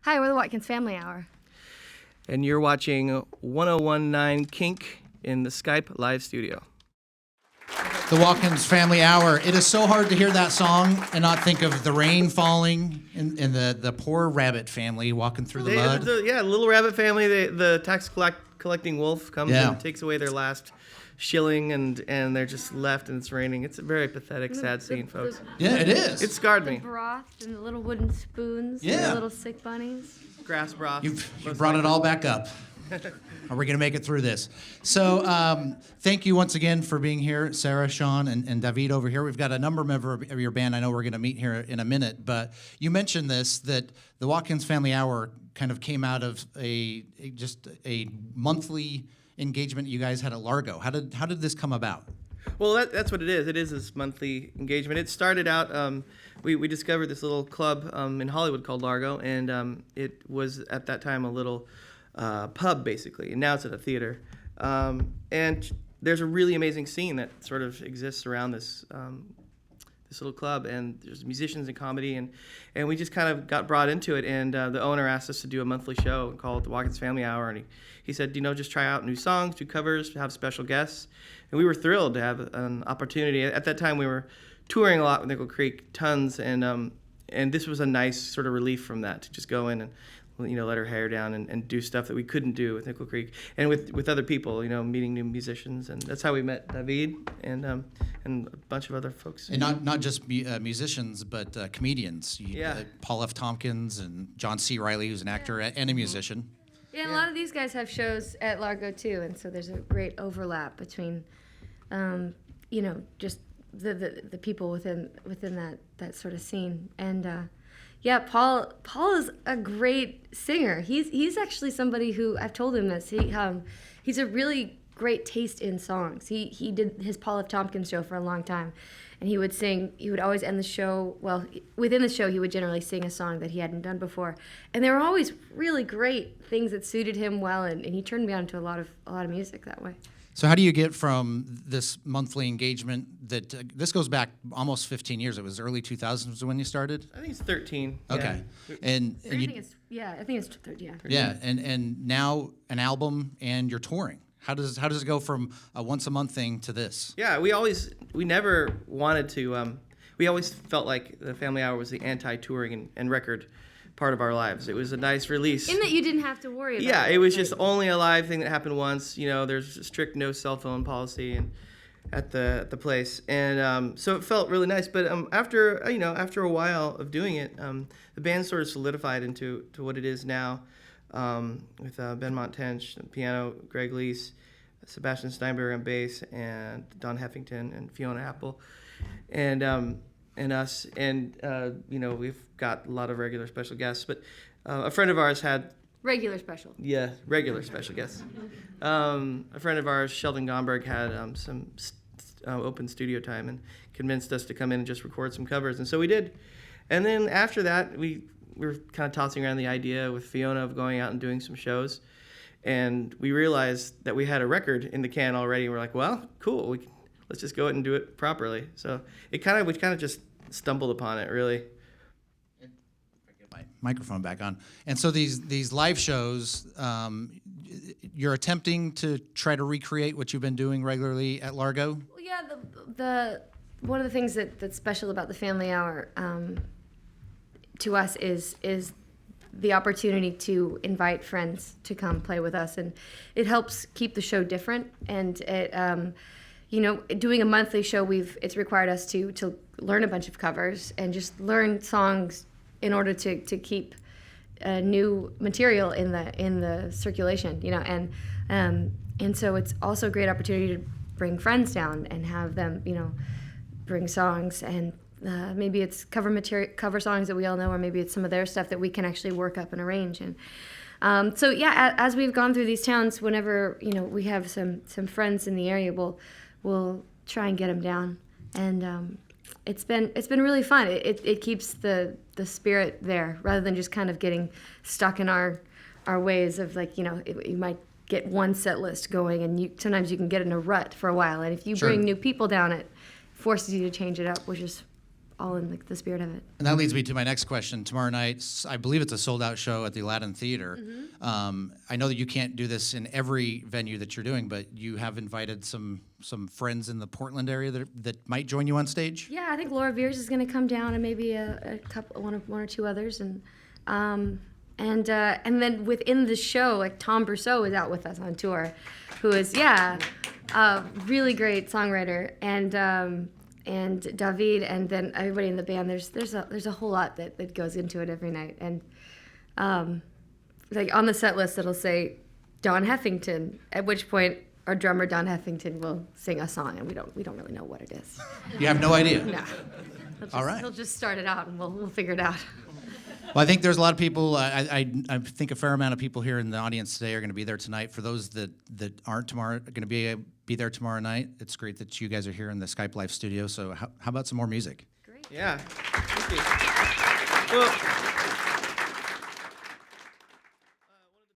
Hi, we're the Watkins Family Hour. And you're watching 101.9 KINK in the Skype live studio. The Watkins Family Hour. It is so hard to hear that song and not think of the rain falling and the poor rabbit family walking through the mud. Little rabbit family. The tax collecting wolf comes and takes away their last shilling, and they're just left, and it's raining. It's a very pathetic, sad scene, folks. Yeah, it is. It scarred me. The broth and the little wooden spoons and the little sick bunnies. Grass broth. You've brought it all back up. Are we going to make it through this? So thank you once again for being here, Sarah, Sean, and David over here. We've got a number of your band I know we're going to meet here in a minute, but you mentioned this, that the Watkins Family Hour kind of came out of just a monthly engagement you guys had at Largo. How did this come about? Well, that's what it is. It is this monthly engagement. It started out, we discovered this little club in Hollywood called Largo, and it was at that time a little pub, basically, and now it's at a theater. And there's a really amazing scene that sort of exists around this little club, and there's musicians and comedy, and we just kind of got brought into it, and the owner asked us to do a monthly show called the Watkins Family Hour, and he said, just try out new songs, do covers, have special guests, and we were thrilled to have an opportunity. At that time, we were touring a lot with Nickel Creek, tons, and this was a nice sort of relief from that, to just go in and let her hair down and do stuff that we couldn't do with Nickel Creek and with other people, meeting new musicians, and that's how we met David and a bunch of other folks. And not just musicians, but comedians. Paul F. Tompkins and John C. Reilly, who's an actor and a musician. Yeah, and a lot of these guys have shows at Largo too, and so there's a great overlap between, just the people within that sort of scene. And Paul is a great singer. He's actually somebody who, I've told him this, he's a really great taste in songs. He did his Paul F. Tompkins show for a long time, and he would sing. He would always end the show. Well, within the show, he would generally sing a song that he hadn't done before, and there were always really great things that suited him well, and he turned me on to a lot of music that way. So how do you get from this monthly engagement that this goes back almost 15 years? It was early 2000s when you started? I think it's 13. Okay. Yeah. I think it's 13. Yeah, and now an album and you're touring. How does it go from a once a month thing to this? Yeah, we never wanted to. We always felt like the Family Hour was the anti-touring and record part of our lives. It was a nice release. In that you didn't have to worry about it. Yeah, it was just only a live thing that happened once. there's a strict no cell phone policy at the place, and so it felt really nice. But after a while of doing it, the band sort of solidified into what it is now, with Ben Montench on piano, Greg Leese, Sebastian Steinberg on bass, and Don Heffington and Fiona Apple, and us, and we've got a lot of regular special guests. But a friend of ours had regular special guests. A friend of ours, Sheldon Gomberg, had some open studio time and convinced us to come in and just record some covers, and so we did. And then after that, we were kind of tossing around the idea with Fiona of going out and doing some shows, and we realized that we had a record in the can already, and we're like, well, cool, let's just go ahead and do it properly. So we kind of just stumbled upon it, really. Get my microphone back on. And so these live shows, you're attempting to try to recreate what you've been doing regularly at Largo? Well, yeah, the one of the things that's special about the Family Hour to us is the opportunity to invite friends to come play with us, and it helps keep the show different. And it doing a monthly show, it's required us to learn a bunch of covers and just learn songs in order to keep new material in the circulation, and so it's also a great opportunity to bring friends down and have them, bring songs, and maybe it's cover songs that we all know, or maybe it's some of their stuff that we can actually work up and arrange. And as we've gone through these towns, whenever we have some friends in the area, we'll try and get them down, and it's been really fun. It keeps the spirit there, rather than just kind of getting stuck in our ways of, like, you might get one set list going, and sometimes you can get in a rut for a while, and if you bring new people down, it forces you to change it up, which is all in the spirit of it. And that leads me to my next question. Tomorrow night, I believe it's a sold-out show at the Aladdin Theater. I know that you can't do this in every venue that you're doing, but you have invited some friends in the Portland area that might join you on stage? Yeah, I think Laura Veers is going to come down, and maybe a couple, one or two others, and then within the show, like Tom Brousseau is out with us on tour, who is a really great songwriter, and David, and then everybody in the band. There's a whole lot that goes into it every night, and like on the set list it'll say Don Heffington, at which point our drummer Don Heffington will sing a song, and we don't really know what it is. You have no idea? No. All right. He'll just start it out, and we'll figure it out. Well, I think there's a lot of people. I think a fair amount of people here in the audience today are going to be there tonight. For those that aren't tomorrow, going to be there tomorrow night. It's great that you guys are here in the Skype Live studio. So how about some more music? Great. Yeah. Thank you. Well,